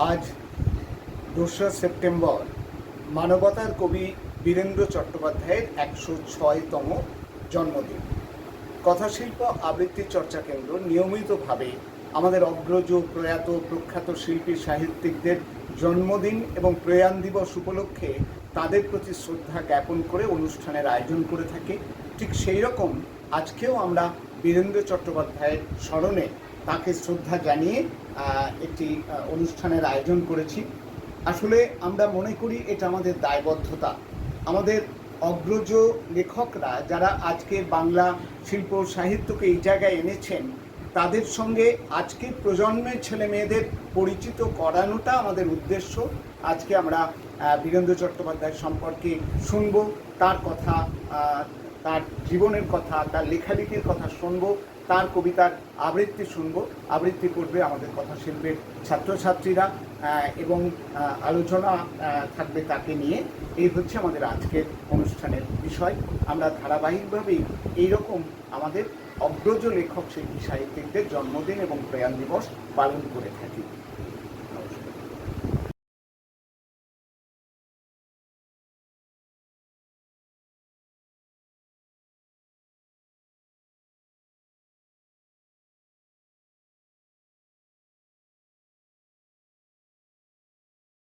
আজ ২রা সেপ্টেম্বর মানবতার কবি বীরেন্দ্র চট্টোপাধ্যায়ের ১০৬তম জন্মদিন। কথাশিল্প আবৃত্তি চর্চা কেন্দ্র নিয়মিতভাবে আমাদের অগ্রজ, প্রয়াত, প্রখ্যাত শিল্পী সাহিত্যিকদের জন্মদিন এবং প্রয়াণ দিবস উপলক্ষে তাদের প্রতি শ্রদ্ধা জ্ঞাপন করে অনুষ্ঠানের আয়োজন করে থাকে। ঠিক সেই রকম আজকেও আমরা বীরেন্দ্র চট্টোপাধ্যায়ের স্মরণে তাকে শ্রদ্ধা জানিয়ে একটি অনুষ্ঠানের আয়োজন করেছি। আসলে আমরা মনে করি এটা আমাদের দায়বদ্ধতা। আমাদের অগ্রজ লেখকরা যারা আজকে বাংলা শিল্প সাহিত্যকে এই জায়গায় এনেছেন, তাদের সঙ্গে আজকের প্রজন্মের ছেলে মেয়েদের পরিচিত করানোটা আমাদের উদ্দেশ্য। আজকে আমরা বীরেন্দ্র চট্টোপাধ্যায় সম্পর্কে শুনব, তার কথা, তার জীবনের কথা, তার লেখালেখির কথা শুনব, তার কবিতার আবৃত্তি শুনব। আবৃত্তি করবে আমাদের কথাশিল্পের ছাত্রছাত্রীরা এবং আলোচনা থাকবে তাকে নিয়ে। এই হচ্ছে আমাদের আজকের অনুষ্ঠানের বিষয়। আমরা ধারাবাহিকভাবেই এইরকম আমাদের অগ্রজ লেখক শিল্পী সাহিত্যিকদের জন্মদিন এবং প্রয়াণ দিবস পালন করে থাকি।